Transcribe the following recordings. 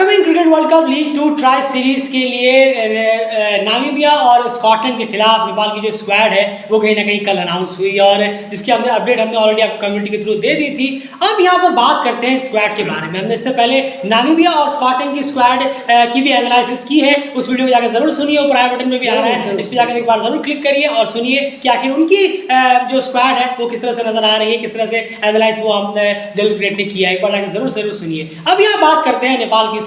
Upcoming cricket world cup league 2 tri series के लिए Namibia और स्कॉटलैंड के खिलाफ नेपाल की जो स्क्वाड है वो कहीं ना कहीं कल अनाउंस हुई और जिसकी हमने अपडेट हमने ऑलरेडी आपको कम्युनिटी के थ्रू दे दी थी। अब यहाँ पर बात करते हैं स्क्वाड के बारे में। हमने इससे पहले नामीबिया और स्कॉटलैंड की स्क्वाड की भी एनालिसिस की है, उस वीडियो को जाकर जरूर सुनिए, वो प्राइम बटन में भी आ रहा है, इस पर जाकर एक बार जरूर क्लिक करिए और सुनिए कि आखिर उनकी जो स्क्वाड है वो किस तरह से नजर आ रही है, किस तरह से एनालाइज वो हमने डेल क्रिकेट ने किया है, एक बार जाकर जरूर जरूर सुनिए। अब यहाँ बात करते हैं नेपाल की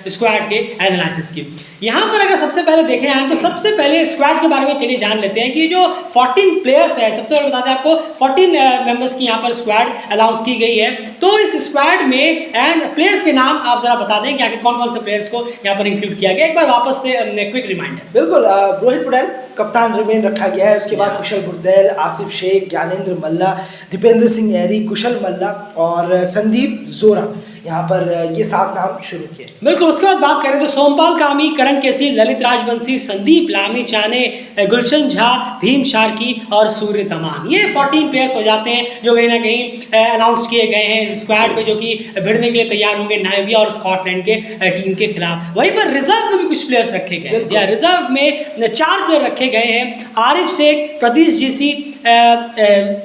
स्क्वाड के एनालिसिस की। यहाँ पर अगर सबसे पहले देखें हैं तो सबसे पहले स्क्वाड के बारे में चलिए जान लेते हैं कि जो 14 प्लेयर्स है, सबसे पहले बताते हैं आपको 14 मेंबर्स की यहाँ पर स्क्वाड अनाउंस की गई है। तो इस स्क्वाड में एंड प्लेयर्स के नाम आप जरा बता दें कि आखिर कौन कौन से प्लेयर्स को यहाँ पर इंक्लूड किया गया, एक बार वापस से क्विक रिमाइंडर। बिल्कुल, रोहित पटेल कप्तान रिमेन रखा गया है, उसके बाद कुशल बुर्देल, आसिफ शेख, ज्ञानेंद्र मल्ला, दीपेंद्र सिंह एरी, कुशल मल्ला और संदीप जोरा, यहाँ पर ये 7 नाम शुरू किए। बिल्कुल, उसके बाद बात करें तो सोमपाल कामी, करण केसी, ललित राजवंशी, संदीप लामी चाने, गुलशन झा, भीम शार्की और सूर्य तमान, ये 14 प्लेयर्स हो जाते हैं जो कहीं ना कहीं अनाउंस किए गए हैं इस स्क्वाड में, जो कि भिड़ने के लिए तैयार होंगे नामीबिया और स्कॉटलैंड के टीम के खिलाफ। वहीं पर रिजर्व में भी कुछ प्लेयर्स रखे गए हैं। रिजर्व में 4 प्लेयर रखे गए हैं, आरिफ शेख, प्रतीश जीसी,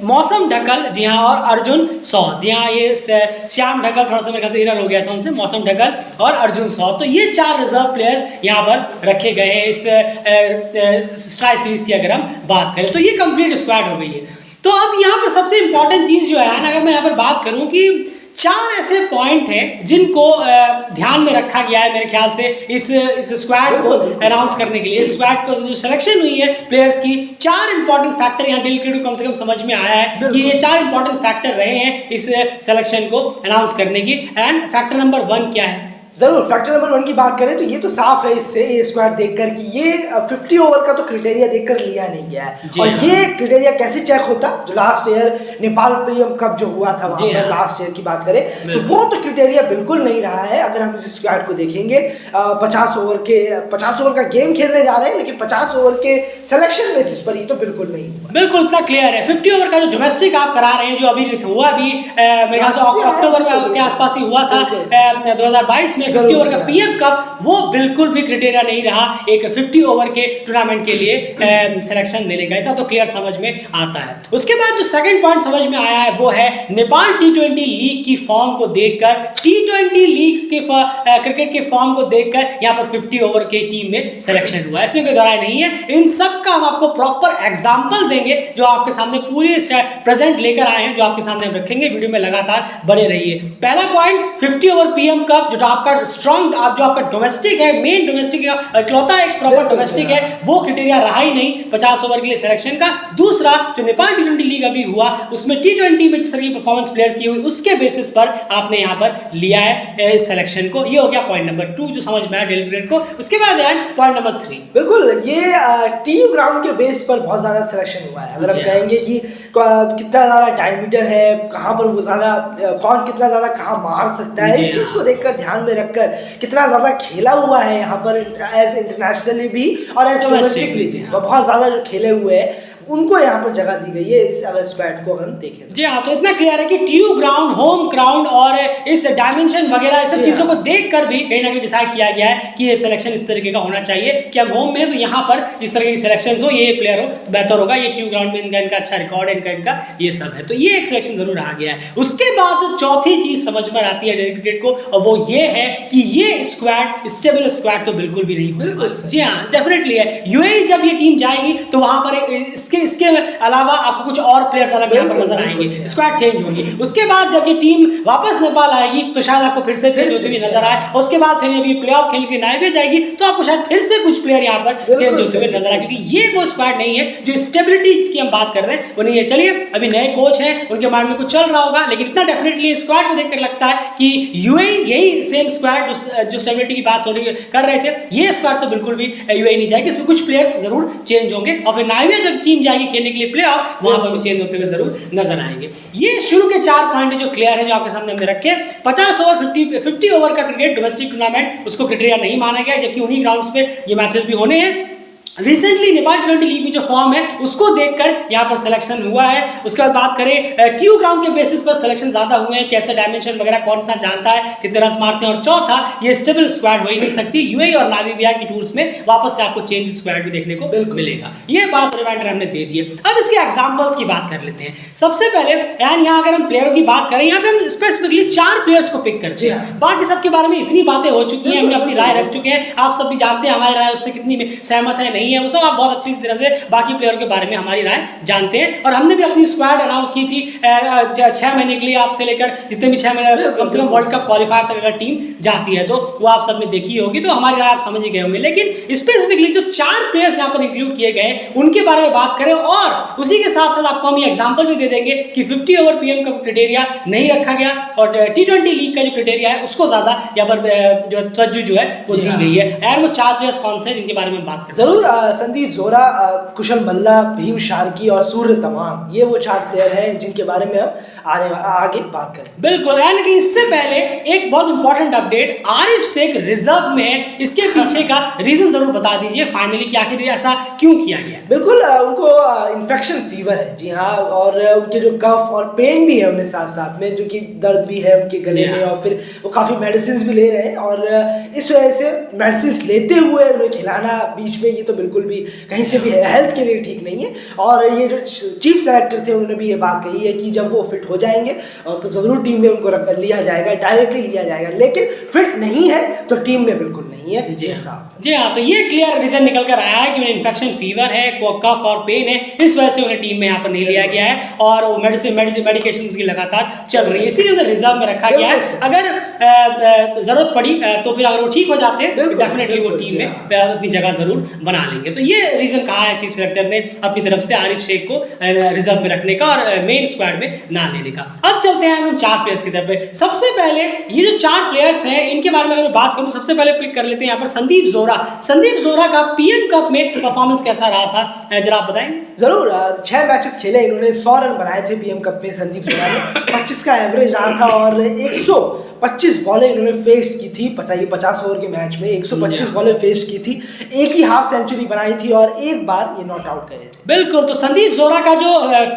मौसम ढकल, जी हाँ, और अर्जुन सौद, जी हाँ, ये श्याम ढकल थोड़ा सा मेरे ख्याल से इधर हो गया था उनसे, मौसम ढकल और अर्जुन सौद। तो ये 4 रिजर्व प्लेयर्स यहाँ पर रखे गए हैं इस ट्राई सीरीज की अगर हम बात करें तो ये कंप्लीट स्क्वाड हो गई है। तो अब यहाँ पर सबसे इंपॉर्टेंट चीज जो है ना, अगर मैं यहाँ पर बात करूँ कि 4 ऐसे पॉइंट हैं जिनको ध्यान में रखा गया है मेरे ख्याल से इस स्क्वाड को अनाउंस करने के लिए। स्क्वाड को जो सिलेक्शन हुई है प्लेयर्स की, 4 इंपॉर्टेंट फैक्टर यहाँ डेल क्रिकेट को कम से कम समझ में आया है कि ये 4 इंपॉर्टेंट फैक्टर रहे हैं इस सिलेक्शन को अनाउंस करने की। एंड फैक्टर नंबर 1 क्या है? जरूर, फैक्टर नंबर 1 की बात करें तो ये तो साफ है इससे ये स्क्वाड देखकर कि ये 50 ओवर का तो क्राइटेरिया देखकर लिया नहीं गया है। और ये क्राइटेरिया कैसे चेक होता, जो last year Nepal PM cup जो हुआ था वहां पर लास्ट ईयर की बात करें तो वो तो क्राइटेरिया बिल्कुल नहीं रहा है। अगर हम इस स्क्वाड को देखेंगे 50 ओवर का गेम खेलने जा रहे हैं, लेकिन 50 ओवर के सिलेक्शन बेसिस पर ही तो बिल्कुल नहीं हुआ। बिल्कुल इतना क्लियर है। 50 ओवर का जो डोमेस्टिक आप करा रहे हैं, जो अभी हुआ भी मेरे ख्याल से अक्टूबर में के आसपास ही हुआ था 2022 में 50 ओवर का PM कप, वो बिल्कुल भी क्राइटेरिया नहीं रहा एक 50 ओवर के टूर्नामेंट के लिए सिलेक्शन देने का, इतना तो क्लियर समझ में आता है। उसके बाद जो सेकंड पॉइंट समझ में आया है वो है नेपाल T20 लीग की फॉर्म को देखकर, T20 लीग्स के क्रिकेट के फॉर्म को देखकर यहाँ पर 50 ओवर के टीम में सिलेक्शन हुआ, इसमें कोई दरार नहीं है। इन सब का हम आपको प्रॉपर एग्जाम्पल देंगे जो आपके सामने पूरे प्रेजेंट लेकर आए हैं, जो आपके सामने हम रखेंगे। वीडियो में लगातार बने रहिए। पहला पॉइंट 50 ओवर PM कप, जो आपका स्ट्रॉन्ग जो आपका डोमेस्टिक है, मेन डोमेस्टिक इकलौता एक प्रॉपर डोमेस्टिक है, वो क्राइटेरिया रहा ही नहीं 50 ओवर के लिए सिलेक्शन का। दूसरा, जो नेपाल T20 लीग अभी हुआ उसमें T20 में जिस तरह की परफॉर्मेंस प्लेयर्स की हुई उसके बेसिस पर आपने यहाँ पर लिया है सिलेक्शन को। ये हो गया पॉइंट नंबर 2 जो समझ में आया डेल क्रिकेट को। उसके बाद पॉइंट नंबर 3, बिल्कुल ये टीम ग्राउंड के बेस पर बहुत ज्यादा सिलेक्शन हुआ है। अगर हम कहेंगे कि कितना ज्यादा डायमीटर है, कहाँ पर वो ज्यादा कौन कितना ज्यादा कहाँ मार सकता है, इस चीज को देखकर ध्यान में रखकर कितना ज्यादा खेला हुआ है यहाँ पर एज इंटरनेशनली भी और एज डोमेस्टिक भी बहुत ज्यादा जो खेले हुए हैं उनको यहाँ पर जगह दी गई है इस स्क्वाड को अगर हम देखें। जी हाँ, तो इतना क्लियर है कि ट्यू ग्राउंड, होम ग्राउंड और इस डायमेंशन वगैरह सब चीजों को देखकर भी कहीं ना कहीं डिसाइड किया गया है कि ये सिलेक्शन इस तरीके का होना चाहिए कि हम होम में तो यहाँ पर इस तरह की सिलेक्शन हो, ये प्लेयर हो तो बेहतर होगा, ये ट्यू ग्राउंड में इनका अच्छा रिकॉर्ड है, इनका ये सब है, तो ये एक सिलेक्शन जरूर आ गया है। उसके बाद जो चौथी चीज समझ में आती है डेल क्रिकेट को, और वो ये है कि ये स्क्वाड स्टेबल स्क्वाड तो बिल्कुल भी नहीं होगा। जी हाँ, डेफिनेटली है। यूएई जब ये टीम जाएगी तो वहां पर एक इसके अलावा आपको कुछ और प्लेयर्स अलग यहाँ पर नजर आएंगे, स्क्वाड चेंज होगी। उसके बाद जब ये टीम वापस नेपाल आएगी तो शायद आपको फिर से चेंज होती हुई नजर आए। उसके बाद फिर अभी प्लेऑफ खेलने के लिए नामीबिया जाएगी तो आपको शायद फिर से कुछ प्लेयर यहाँ पर चेंज होते हुए नजर आए, क्योंकि ये वो स्क्वाड नहीं है जो स्टेबिलिटी जिसकी हम बात कर रहे हैं वो नहीं है। चलिए, अभी नए कोच हैं, उनके माइंड में कुछ चल रहा होगा, लेकिन इतना डेफिनेटली स्क्वाड को देखकर लगता है कि यूएई यही सेम स्क्वाड जो स्टेबिलिटी की बात कर रहे थे, ये स्क्वाड तो बिल्कुल भी यूएई नहीं जाएगी, इसमें कुछ प्लेयर्स जरूर चेंज होंगे। और फिर नामीबिया जब टीम जाएगी खेलने के लिए प्ले ऑफ, वहां पर भी चेंज होते हुए जरूर नजर आएंगे। ये शुरू के 4 पॉइंट जो क्लियर है, जो आपके सामने हमने रखे। 50 ओवर 50 ओवर का क्रिकेट डोमेस्टिक टूर्नामेंट, उसको क्राइटेरिया नहीं माना गया, जबकि उन्हीं ग्राउंड्स पे ये मैचेस भी होने हैं। रिसेंटली नेपाल टी20 लीग में जो फॉर्म है उसको देखकर यहाँ पर सिलेक्शन हुआ है। उसके बाद बात करें टीयू ग्राउंड के बेसिस पर सिलेक्शन ज्यादा हुए हैं, कैसे डायमेंशन वगैरह कौन इतना जानता है, कितने रन मारते हैं। और चौथा, ये स्टेबल स्क्वाड हो ही नहीं सकती। यूएई और नामीबिया की टूर्स में वापस से आपको चेंज स्क्वाड भी देखने को मिलेगा। ये बात रिमाइंडर हमने दे दी है। अब इसके एग्जाम्पल्स की बात कर लेते हैं। सबसे पहले यानी यहाँ अगर हम प्लेयरों की बात करें, यहाँ पे हम स्पेसिफिकली 4 प्लेयर्स को पिक करते हैं। बाकी सबके बारे में इतनी बातें हो चुकी हैं, हमने अपनी राय रख चुके हैं, आप सब भी जानते हैं हमारी राय उससे कितनी सहमत है नहीं है, वो सब आप बहुत अच्छी तरह से बाकी प्लेयर के बारे में हमारी राय जानते हैं। और हमने भी अपनी स्क्वाड अनाउंस की थी 6 महीने के लिए, आपसे लेकर जितने भी 6 महीने कम से कम वर्ल्ड कप क्वालिफायर तक अगर टीम जाती है तो वो आप सबने देखी होगी, तो हमारी राय आप समझ ही गए होंगे। लेकिन स्पेसिफिकली जो 4 प्लेयर्स यहाँ पर इंक्लूड किए गए उनके बारे में बात करें, और उसी के साथ साथ आपको हम ये एग्जांपल भी दे देंगे कि 50 ओवर पीएम का क्राइटेरिया नहीं रखा गया और टी20 लीग का जो क्राइटेरिया है उसको ज्यादा यहाँ पर जो तवज्जो जो है वो दी गई है। यार वो 4 प्लेयर्स कौन से हैं जिनके बारे में बात करें? जरूर। संदीप जोरा, कुशल मल्ला, भीम शार्की और सूर्य तमाम, ये वो 4 प्लेयर हैं जिनके बारे में हम आगे बात करें। बिल्कुल। यानी कि इससे पहले एक बहुत important update, Arif Shaikh reserve में, इसके पीछे का रीजन जरूर बता दीजिए फाइनली कि आखिर ऐसा क्यों किया गया। बिल्कुल, उनको इन्फेक्शन फीवर है, जी हाँ, और उनके जो कफ और पेन भी है उन्हें साथ साथ में, जो कि दर्द भी है उनके गले में, और फिर वो काफ़ी मेडिसिन भी ले रहे हैं। और इस वजह से मेडिसिन लेते हुए उन्हें खिलाना बीच में, ये तो बिल्कुल भी कहीं से भी हेल्थ के लिए ठीक नहीं है। और ये जो चीफ सेलेक्टर थे उन्होंने भी ये बात कही है कि जब वो फिट हो जाएंगे तो जरूर टीम में उनको लिया जाएगा, डायरेक्टली लिया जाएगा। लेकिन फिट नहीं है तो टीम में बिल्कुल नहीं है। जी हाँ, तो ये क्लियर रीजन निकल कर आया है कि उन्हें इन्फेक्शन फीवर है, कफ और पेन है, इस वजह से उन्हें टीम में यहाँ पर नहीं लिया गया है। और वो मेडिकेशन उसकी लगातार चल रही है, इसीलिए उन्हें रिजर्व में रखा गया है। अगर जरूरत पड़ी तो फिर अगर वो ठीक हो जाते हैं तो डेफिनेटली वो टीम में अपनी जगह जरूर बना लेंगे। तो ये रीजन कहा है चीफ सेलेक्टर ने अपनी तरफ से आरिफ शेख को रिजर्व में रखने का और मेन स्क्वाड में ना लेने का। अब चलते हैं उन 4 प्लेयर्स की तरफ। सबसे पहले ये जो 4 प्लेयर्स हैं इनके बारे में अगर मैं बात करूं, सबसे पहले पिक कर लेते हैं यहाँ पर संदीप जोरा। संदीप जोरा का पीएम कप में परफॉर्मेंस कैसा रहा था, जरा आप बताएं। जरूर। 6 मैचेस खेले इन्होंने, 100 रन बनाए थे पीएम कप में संदीप जोरा ने। 25 का एवरेज रहा था और 125 बॉलें इन्होंने फेस की थी। बताइए, 50 ओवर के मैच में 125 बॉलें फेस की थी, एक ही हाफ सेंचुरी बनाई थी और एक बार ये नॉट आउट गए थे। बिल्कुल। तो संदीप जोरा का जो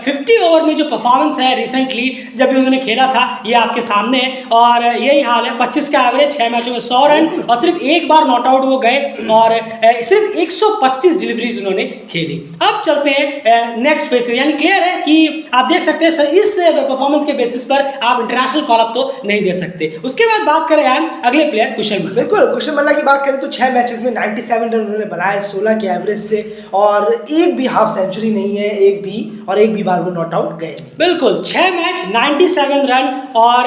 50 ओवर में जो परफॉर्मेंस है रिसेंटली जब भी उन्होंने खेला था, ये आपके सामने है और यही हाल है। 25 का एवरेज, 6 मैचों में 100 रन और सिर्फ एक बार नॉट आउट वो गए और सिर्फ 125 डिलीवरीज उन्होंने खेली। अब चलते हैं नेक्स्ट फेज के, यानी क्लियर है कि आप देख सकते हैं इस परफॉर्मेंस के बेसिस पर आप इंटरनेशनल कॉल अप तो नहीं दे सकते। उसके बाद बात करें अगले प्लेयर कुशल मल्ला। बिल्कुल, कुशल मल्ला की बात करें तो 6 मैचेस में 97 रन उन्होंने बनाए 16 के एवरेज से, और एक भी हाफ सेंचुरी नहीं है, एक भी बार वो नॉट आउट गए। बिल्कुल, 6 मैच 97 रन और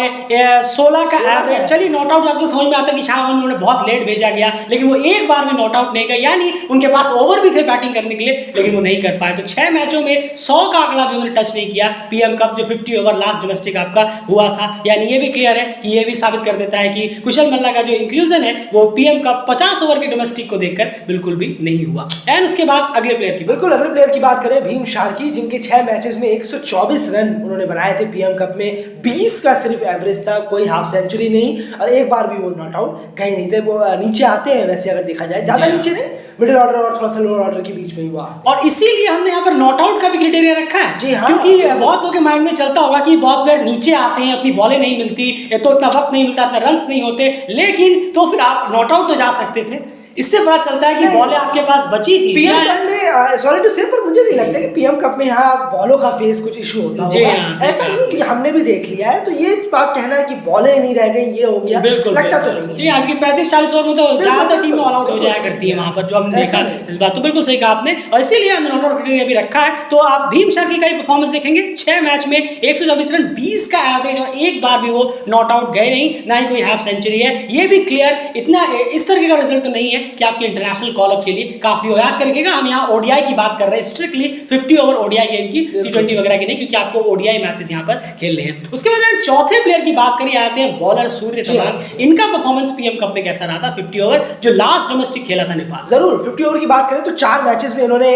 16 का एवरेज। चलिए, नॉट आउट जाते तो समझ में आता कि शायद उन्होंने बहुत लेट भेजा गया, लेकिन वो एक बार में नॉट आउट नहीं गए, यानी उनके पास ओवर भी थे बैटिंग करने के लिए, लेकिन वो नहीं कर पाए। तो 6 मैचों में 100 का आंकड़ा भी उन्होंने टच नहीं किया। पीएम कप जो 50 ओवर लास्ट डोमेस्टिक आपका हुआ था, यानी ये भी क्लियर है कि ये भी साबित कर देता है कि कुशल मल्ला का जो इंक्लूजन है वो पीएम कप 50 ओवर के डोमेस्टिक को देखकर बिल्कुल भी नहीं हुआ। एंड उसके बाद अगले प्लेयर की, बिल्कुल अगले प्लेयर की बात करें, भीम शार्की, जिनके 6 मैचेस में 124 रन उन्होंने बनाए थे पीएम कप में, 20 का सिर्फ एवरेज था, कोई हाफ सेंचुरी नहीं और एक बार भी वो नॉट आउट गए नहीं थे। वो नीचे आते हैं वैसे अगर देखा जाए, ज्यादा नीचे नहीं, मिडिल ऑर्डर और थोड़ा सा लोअर ऑर्डर के बीच में ही हुआ, और इसीलिए हमने यहाँ पर नॉट आउट का भी क्राइटेरिया रखा है। जी हाँ, क्योंकि बहुत लोगों के माइंड में चलता होगा कि बहुत प्लेयर नीचे आते हैं, अपनी बॉलें नहीं मिलती तो इतना वक्त नहीं मिलता, इतना रन्स नहीं होते, लेकिन तो फिर आप नॉट आउट तो जा सकते थे। इससे पता चलता है कि बॉलें आपके पास बची थी। पीएम कप में सॉरी टू से, पर मुझे नहीं लगता कि पीएम कप में यहाँ बॉलों का फेस कुछ इशू होता होगा। ऐसा नहीं कि हमने भी देख लिया है, तो ये बात कहना है कि बॉलें नहीं रह गई, ये हो गया, बिल्कुल लगता तो नहीं। जी, आज की 35-40 ओवर में तो ज्यादातर टीमें ऑल आउट हो जाया करती है वहां पर, जो हमने देखा इस बात। तो बिल्कुल सही कहा आपने, और इसीलिए हमने नॉट आउट क्राइटेरिया भी रखा है। तो आप भीम शार्की का ही परफॉर्मेंस देखेंगे, 6 मैच में 124 रन, 20 का एवरेज और एक बार भी वो नॉट आउट गए नहीं, ना ही कोई हाफ सेंचुरी है। ये भी क्लियर, इतना इस तरह का रिजल्ट तो नहीं है कि आपके इंटरनेशनल कॉल अप के लिए काफी हो। याद करिएगा, हम यहाँ ओडीआई की बात कर रहे हैं, स्ट्रिक्टली 50 ओवर ओडीआई गेम की, टी20 वगैरह की नहीं, क्योंकि आपको ओडीआई मैचेस यहाँ पर खेलने हैं। उसके बाद चौथे प्लेयर की बात करिए, आते हैं बॉलर सूर्य तमाम। इनका परफॉर्मेंस पीएम कप में कैसा रहा था 50 ओवर, जो लास्ट डोमेस्टिक खेला था नेपाल? जरूर, 50 ओवर की बात करें तो 4 मैचेस में इन्होंने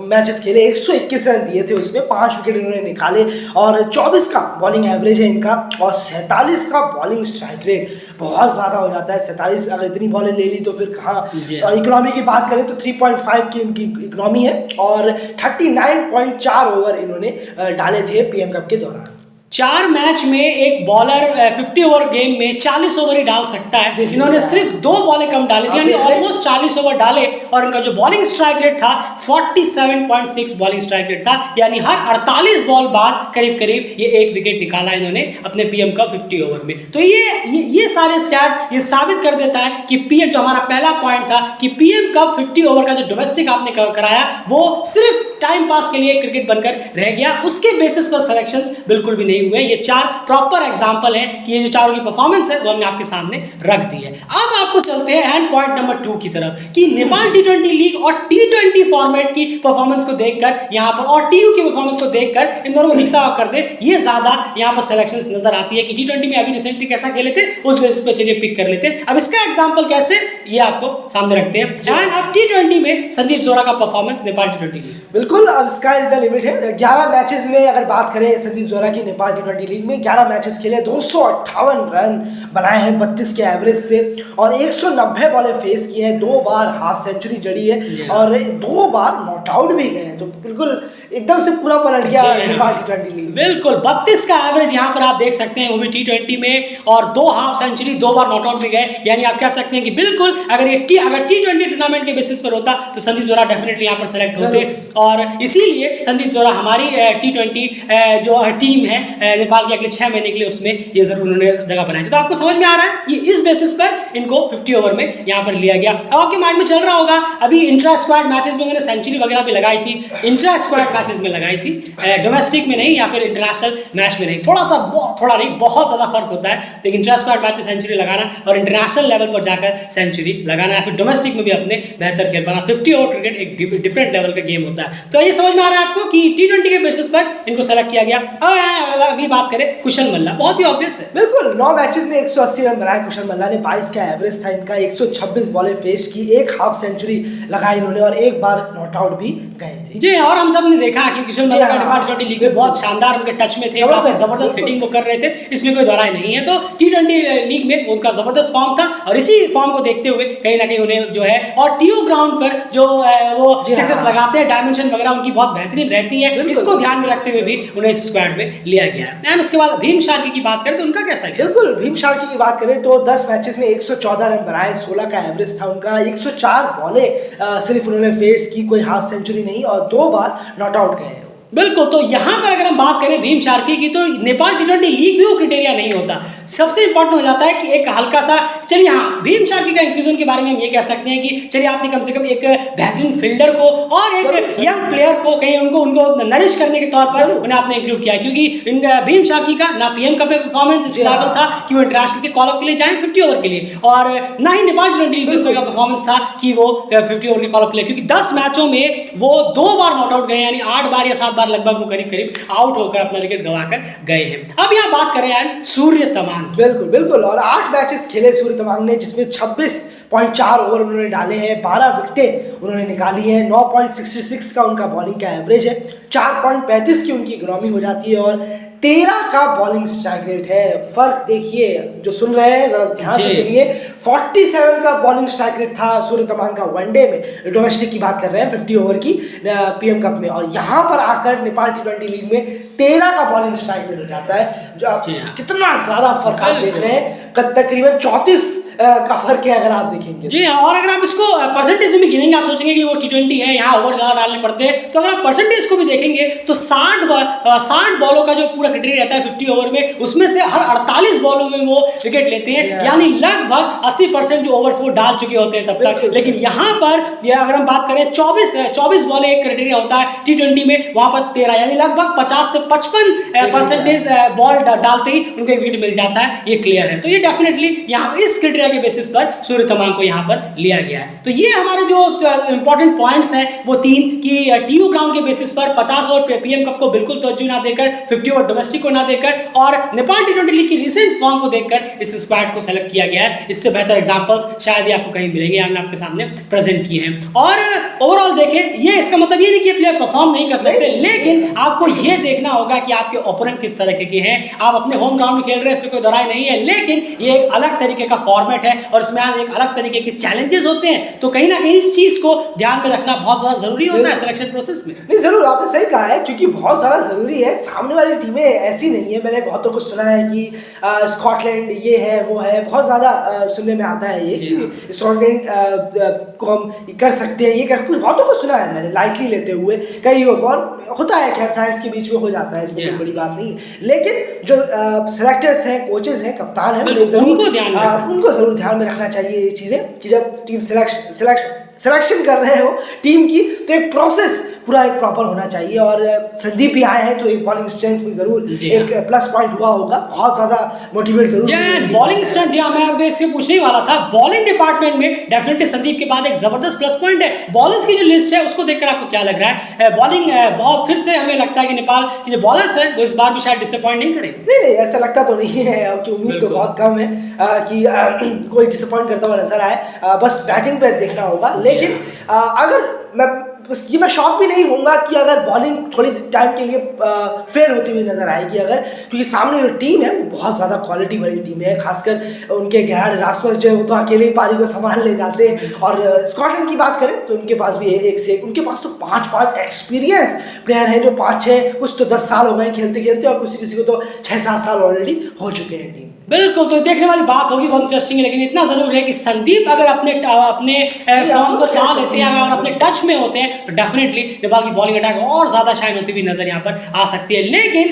मैचेस खेले, 121 रन दिए थे उसमें, 5 विकेट इन्होंने निकाले और 24 का बॉलिंग एवरेज है इनका और 47 का बॉलिंग स्ट्राइक रेट। बहुत ज़्यादा हो जाता है। 47 अगर इतनी बॉलें ले ली तो फिर कहाँ। जी। और इकोनॉमी की बात करें तो 3.5 की इनकी इकोनॉमी है और 39.4 ओवर इन्होंने डाले थे पीएम कप के दौरान। 4 मैच में एक बॉलर 50 ओवर गेम में 40 ओवर ही डाल सकता है। इन्होंने सिर्फ 2 बॉलें कम डाली थी, यानी ऑलमोस्ट 40 ओवर डाले और इनका जो बॉलिंग स्ट्राइक रेट था 47.6 बॉलिंग स्ट्राइक रेट था, यानी हर 48 बॉल बाद करीब करीब ये 1 विकेट निकाला इन्होंने अपने पीएम का 50 ओवर में। तो ये सारे स्टैट्स ये साबित कर देता है कि पीएम, जो हमारा पहला पॉइंट था कि पीएम कप 50 ओवर का जो डोमेस्टिक आपने कराया वो सिर्फ टाइम पास के लिए क्रिकेट बनकर रह गया, उसके बेसिस पर सिलेक्शंस बिल्कुल भी नहीं हुए। ये 4 प्रॉपर एग्जांपल हैं कि ये जो चारों की परफॉर्मेंस है वो हमने आपके सामने रख दी है। अब आपको चलते हैं एंड पॉइंट नंबर 2 की तरफ कि नेपाल टी20 लीग और टी20 फॉर्मेट की परफॉर्मेंस को देखकर यहां पर और टीयू की परफॉर्मेंस को देखकर इन दोनों को मिक्स अप कर दे, ये ज्यादा यहां पर सिलेक्शंस नजर आती है कि टी20 में अभी रिसेंटली कैसा खेले थे उस बेसिस पे चलिए पिक कर लेते हैं। अब इसका एग्जांपल कैसे, ये आपको सामने रखते हैं। एंड अब टी20 में संदीप जोरा का परफॉर्मेंस नेपाल टी20 लीग, बिल्कुल अब स्काई इज द लिमिट है। 11 मैचेस में अगर बात करें संदीप जोरा की नेपाल टी20 लीग में 11 मैचेस खेले, 258 रन बनाए हैं 32 के एवरेज से और 190 बॉलें फेस की हैं, 2 बार हाफ सेंचुरी जड़ी है और 2 बार नॉट आउट भी गए हैं। तो बिल्कुल एकदम से पूरा पलट गया नेपाल टी20 लीग। बिल्कुल 32 का एवरेज यहाँ पर आप देख सकते हैं, वो भी टी20 में, और 2 हाफ सेंचुरी, 2 बार नॉट आउट भी गए। यानी आप कह सकते हैं कि बिल्कुल अगर टी20 टूर्नामेंट के बेसिस पर होता तो संदीप जोरा डेफिनेटली यहाँ पर सेलेक्ट होते और इसीलिए संदीप जोरा हमारी टी20 जो टीम है नेपाल के अगले 6 महीने के लिए उसमें ये जरूर उन्होंने जगह बनाई। तो आपको समझ में आ रहा है ये इस बेसिस पर इनको 50 ओवर में यहाँ पर लिया गया। अब आपके माइंड में चल रहा होगा अभी इंट्रा स्क्वाड मैचेस में उन्होंने सेंचुरी वगैरह भी लगाई थी, इंट्रा स्क्वाड मैचेस में लगाई थी, डोमेस्टिक में नहीं या फिर इंटरनेशनल मैच में नहीं। थोड़ा नहीं बहुत ज्यादा फर्क होता है, लेकिन इंट्रा स्क्वाड मैच में सेंचुरी लगाना और इंटरनेशनल लेवल पर जाकर सेंचुरी लगाना या फिर डोमेस्टिक में भी अपने बेहतर खेल पाना, 50 ओवर क्रिकेट एक डिफरेंट लेवल का गेम होता है। तो ये समझ में आ रहा है आपको कि टी20 के बेसिस पर इनको सेलेक्ट किया गया। अब अगली बात करें कुशल मल्ला, बहुत ही ऑब्वियस है। बिल्कुल 9 मैचेस में 180 रन बनाए कुशल मल्ला ने, 22 का एवरेज था इनका, 126 बॉलें फेस की, 1 हाफ सेंचुरी लगाई इन्होंने और 1 बार नॉट आउट भी गए थे। जी और हम सब ने देखा कि कुशल मल्ला नेपाल टी20 लीग में बहुत शानदार उनके टच में थे, काफी जबरदस्त हिटिंग वो कर रहे थे, इसमें कोई दोहराई नहीं है। तो टी20 लीग में उनका जबरदस्त फॉर्म था और इसी फॉर्म को देखते हुए कहीं ना कहीं उन्हें जो है और टीयू ग्राउंड पर जो वो सिक्सेस लगाते हैं, डायमेंशन वगैरह उनकी बहुत बेहतरीन रहती है, इसको ध्यान में रखते हुए भी उन्हें इस स्क्वाड में लिया गया है। एंड उसके बाद भीम शार्की की बात करें तो उनका कैसा गया? बिल्कुल भीम शार्की की बात करें तो 10 मैचेस में 114 रन बनाए, 16 का एवरेज था उनका, 104 बॉलें सिर्फ उन्होंने फेस की, कोई हाफ सेंचुरी नहीं और 2 बार नॉट आउट गए। बिल्कुल, तो यहाँ पर अगर हम बात करें भीम शार्की की तो नेपाल टी20 लीग भी वो क्राइटेरिया नहीं होता। सबसे इंपॉर्टेंट हो जाता है कि एक हल्का सा, चलिए हाँ भीम शार्की का इंक्लूजन के बारे में हम ये कह सकते हैं कि चलिए आपने कम से कम एक बेहतरीन फील्डर को और एक यंग प्लेयर को कहीं उनको नरिश करने के तौर पर उन्हें आपने इंक्लूड किया, क्योंकि भीम शार्की का ना पीएम कप में परफॉर्मेंस इस लेवल था कि वो इंटरनेशनल के कॉल अप के लिए जाए 50 ओवर के लिए, और ना ही नेपाल टी20 लीग में का परफॉर्मेंस था कि वो 50 ओवर के कॉल अप के लिए, क्योंकि 10 मैचों में वो 2 बार नॉट आउट गए, यानी 8 बार या 7 बार लगभग वो करीब आउट होकर अपना विकेट गंवाकर गए हैं। अब यहाँ बात करें यार सूर्य तमांग, बिल्कुल और 8 मैचेस खेले सूर्य तमांग ने, जिसमें 26.4 ओवर उन्होंने डाले हैं, 12 विकेटें उन्होंने निकाली हैं, 9.66 का उनका बॉलिंग का एवरेज है, 4.35 की उनकी इकोनॉमी हो जाती है और 13 का बॉलिंग स्ट्राइक रेट है। फर्क देखिए, जो सुन रहे हैं जरा ध्यान से सुनिए, 47 का बॉलिंग स्ट्राइक रेट था सूर्य तमांग का वनडे में, डोमेस्टिक की बात कर रहे हैं 50 ओवर की पीएम कप में, और यहाँ पर आकर नेपाल टी20 लीग में 13 का बॉलिंग स्ट्राइक रेट हो जाता है। जो आप कितना ज्यादा फर्क आप देख रहे हैं, तकरीबन 34 का फर्क है अगर आप देखेंगे। जी हाँ, और अगर आप इसको परसेंटेज में भी गिनेंगे, आप सोचेंगे कि वो टी20 है, यहाँ ओवर ज़्यादा डालने पड़ते हैं, तो अगर आप परसेंटेज को भी देखेंगे तो 60 बॉलों का जो पूरा क्राइटेरिया रहता है 50 ओवर में, उसमें से हर 48 बॉलों में वो विकेट लेते हैं, यानी लगभग 80% जो ओवर्स वो डाल चुके होते हैं तब तक। लेकिन यहाँ पर अगर हम बात करें 24 बॉलें एक क्राइटेरिया होता है टी20 में, वहाँ पर 13, यानी लगभग 50 से 55% बॉल डालते ही उनको विकेट मिल जाता है, ये क्लियर है। तो ये डेफिनेटली यहाँ इस क्राइटेरिया क्राइटेरिया के बेसिस पर सूर्य तमांग को यहाँ पर लिया गया है। तो ये हमारे जो इंपॉर्टेंट पॉइंट्स हैं वो 3 कि टीयू ग्राउंड के बेसिस पर 50 ओवर पीएम कप को बिल्कुल तवज्जो ना देकर, 50 ओवर डोमेस्टिक को ना देकर और नेपाल टी20 लीग की रिसेंट फॉर्म को देखकर इस स्क्वाड को सेलेक्ट किया गया है। इससे बेहतर एग्जांपल्स शायद ही आपको कहीं मिलेंगे, हमने आपके सामने प्रेजेंट किए हैं। और ओवरऑल देखें, ये इसका मतलब ये नहीं कि प्लेयर परफॉर्म नहीं कर सकते, लेकिन आपको ये देखना होगा कि आपके ओपोनेंट किस तरह के हैं। आप अपने होम ग्राउंड में खेल रहे हैं, इसमें कोई दरार नहीं है, लेकिन ये एक अलग तरीके का फॉर्मेट है और इसमें एक अलग तरीके के चैलेंजेस होते हैं। तो कहीं ना कहीं इस चीज को ध्यान में रखना बहुत ज्यादा जरूरी होता है सिलेक्शन प्रोसेस में। नहीं, जरूर आपने सही कहा है, क्योंकि बहुत ज्यादा जरूरी है। सामने वाली टीमें ऐसी नहीं है, मैंने बहुतों को सुना है कि स्कॉटलैंड ये है वो है, बहुत ज्यादा सुनने में आता है ये कि स्कॉटलैंड को हम कर सकते हैं, ये कर कुछ बहुतों को सुना है मैंने लाइटली लेते हुए कई और होता है, खैर फैंस के बीच में हो जाता है, इसमें कोई बड़ी बात नहीं है। लेकिन जो सेलेक्टर्स हैं, कोचेस हैं, कप्तान हैं, उनको जरूर ध्यान में रखना चाहिए ये चीजें कि जब टीम सिलेक्शन कर रहे हो टीम की, तो एक प्रोसेस पूरा एक प्रॉपर होना चाहिए। और संदीप भी आए हैं तो एक बॉलिंग स्ट्रेंथ भी जरूर एक प्लस पॉइंट हुआ होगा, बहुत ज्यादा मोटिवेट जरूर बॉलिंग स्ट्रेंथ। जी मैं अब इससे पूछने वाला था, बॉलिंग डिपार्टमेंट में डेफिनेटली संदीप के बाद एक जबरदस्त प्लस पॉइंट है। बॉलर्स की जो लिस्ट है उसको देखकर आपको क्या लग रहा है? बॉलिंग बहुत फिर से हमें लगता है कि नेपाल के जो बॉलर्स हैं वो इस बार भी शायद डिसअपॉइंट नहीं करेंगे। नहीं, ऐसा लगता तो नहीं है, आपकी उम्मीद तो बहुत कम है कि कोई डिसअपॉइंट करता हुआ नजर आए। बस बैटिंग पर देखना होगा। लेकिन अगर ये मैं शॉक भी नहीं होऊंगा कि अगर बॉलिंग थोड़ी टाइम के लिए फेल होती हुई नजर आएगी, अगर क्योंकि सामने जो टीम है वो बहुत ज़्यादा क्वालिटी वाली टीम है। खासकर उनके गैर रासमस जो है वो तो अकेले ही पारी को संभाल ले जाते हैं। और स्कॉटलैंड की बात करें तो उनके पास भी एक से उनके पास तो 5 एक्सपीरियंस प्लेयर हैं, जो 5-6 कुछ तो 10 साल हो गए खेलते खेलते, और किसी को तो 6-7 साल ऑलरेडी हो चुके हैं टीम। बिल्कुल, तो देखने वाली बात होगी, बहुत इंटरेस्टिंग है। लेकिन इतना जरूर है कि संदीप अगर अपने फॉर्म को पा लेते हैं और अपने टच में होते हैं तो डेफिनेटली नेपाल की बॉलिंग अटैक और ज्यादा शाइन होती हुई नजर यहाँ पर आ सकती है। लेकिन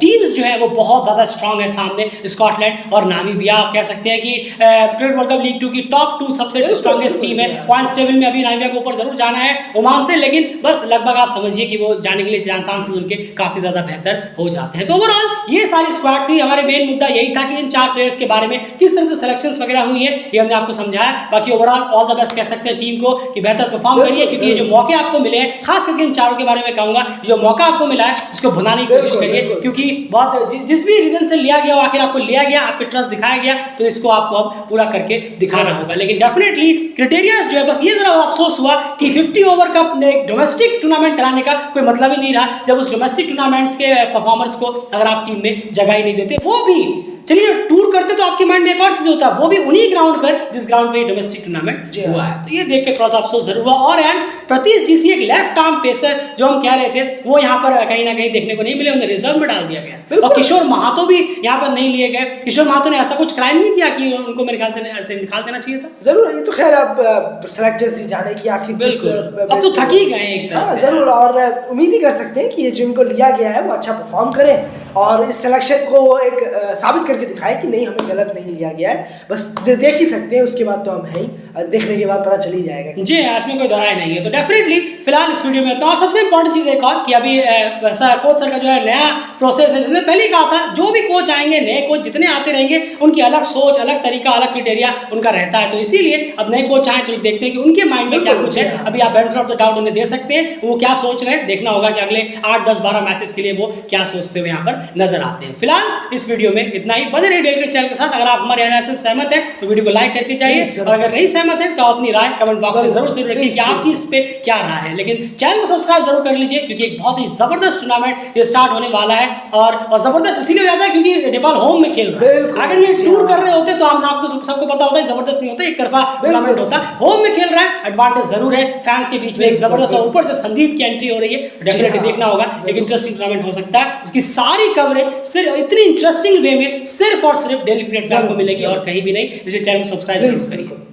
टीम्स जो है वो बहुत ज्यादा स्ट्रांग है सामने, स्कॉटलैंड और नामीबिया। आप कह सकते हैं कि क्रिकेट वर्ल्ड कप लीग 2 की टॉप 2 सबसे स्ट्रॉन्गेस्ट टीम है। पॉइंट टेबल में अभी नामीबिया को ऊपर जरूर जाना है ओमान से, लेकिन बस लगभग आप समझिए कि वो जाने के लिए चांसेस उनके काफी ज्यादा बेहतर हो जाते हैं। तो ओवरऑल ये सारी स्क्वाड थी। हमारे मेन मुद्दा यही था कि इन 4 प्लेयर्स के बारे में किस तरह से सिलेक्शंस वगैरह हुई है, ये हमने आपको समझाया। बाकी ओवरऑल ऑल द बेस्ट कह सकते हैं टीम को कि बेहतर परफॉर्म करिए, क्योंकि ये जो मौके आपको मिले हैं, खास करके इन 4 के बारे में कहूंगा, जो मौका आपको मिला है उसको भुनाने की कोशिश करिए, क्योंकि बहुत जिस भी रीजन से लिया गया आखिर आपको लिया गया, आप पे ट्रस्ट दिखाया गया, तो इसको आपको अब पूरा करके दिखाना होगा। लेकिन डेफिनेटली क्राइटेरिया जो है, बस ये जरा अफसोस हुआ कि 50 ओवर का डोमेस्टिक टूर्नामेंट कराने का कोई मतलब ही नहीं रहा, जब उस डोमेस्टिक टूर्नामेंट्स के परफॉर्मर्स को अगर आप टीम में जगह ही नहीं देते। वो भी चलिए टूर करते तो आपके माइंड में एक और चीज होता है, वो भी उन्हीं ग्राउंड पर जिस ग्राउंड पे डोमेस्टिक टूर्नामेंट हुआ है। तो ये देख के थोड़ा सा अफसोस जरूर हुआ। और यार प्रतीश जीसी एक लेफ्ट आर्म पेसर जो हम कह रहे थे, वो यहाँ पर कहीं ना कहीं देखने को नहीं मिले, उन्हें रिजर्व में डाल दिया गया। और किशोर महातो भी यहाँ पर नहीं लिए गए। किशोर महातो ने ऐसा कुछ क्राइम नहीं किया कि उनको मेरे ख्याल से ऐसे निकाल देना चाहिए था। जरूर, ये तो खैर आप सेलेक्टर्स ही जाने की आखिर अब तो थक ही गए एक तरह से। जरूर, और उम्मीद ही कर सकते हैं कि ये जिनको लिया गया है वो अच्छा परफॉर्म करें और इस सिलेक्शन को एक साबित करके दिखाएं कि नहीं, हमें गलत नहीं लिया गया है। बस देख ही सकते हैं, उसके बाद तो हम है ही, देखने के बाद पता चल ही जाएगा। जी इसमें कोई दोहराई नहीं है। तो डेफिनेटली फिलहाल इस वीडियो में इतना। और सबसे इंपॉर्टेंट चीज एक और कि अभी कोच सर का जो है नया प्रोसेस है, जिसने पहले ही कहा था जो भी कोच आएंगे, नए कोच जितने आते रहेंगे, उनकी अलग सोच, अलग तरीका, अलग क्राइटेरिया उनका रहता है। तो इसीलिए अब नए कोच आए तो देखते हैं कि उनके माइंड में क्या कुछ है। अभी आप बेनिफिट ऑफ द डाउट उन्हें दे सकते हैं, वो क्या सोच रहे हैं, देखना होगा कि अगले 8, 10, 12 मैचेस के लिए वो क्या सोचते हुए यहाँ पर नजर आते हैं। फिलहाल इस वीडियो में इतना ही। बने रहिए डेली क्रिकेट चैनल के साथ। अगर आप हमारे एनालिसिस से सहमत हैं तो वीडियो को लाइक करके जाइए, और अगर नहीं सहमत हैं तो अपनी राय कमेंट बॉक्स में जरूर रखिए कि आपकी इस पे क्या राय है। लेकिन चैनल को सब्सक्राइब जरूर कर लीजिए, क्योंकि एक बहुत ही जबरदस्त टूर्नामेंट ये स्टार्ट होने वाला है। और जबरदस्त इसीलिए हो जाता है क्योंकि नेपाल होम में खेल रहा है। अगर ये टूर कर रहे होते तो हम आपको सबको पता होता है जबरदस्त नहीं होता, एक तरफा टूर्नामेंट होता। होम में खेल रहा है, एडवांटेज जरूर है फैंस के बीच में एक जबरदस्त, और ऊपर से संदीप की एंट्री हो रही है, डेफिनेटली देखना होगा। एक इंटरेस्टिंग टूर्नामेंट हो सकता है, उसकी सारी कवरेज सिर्फ इतनी इंटरेस्टिंग वे में सिर्फ और सिर्फ डेली क्रिकेट चैनल को मिलेगी और कहीं भी नहीं। इसलिए चैनल को सब्सक्राइब जरूर करिए।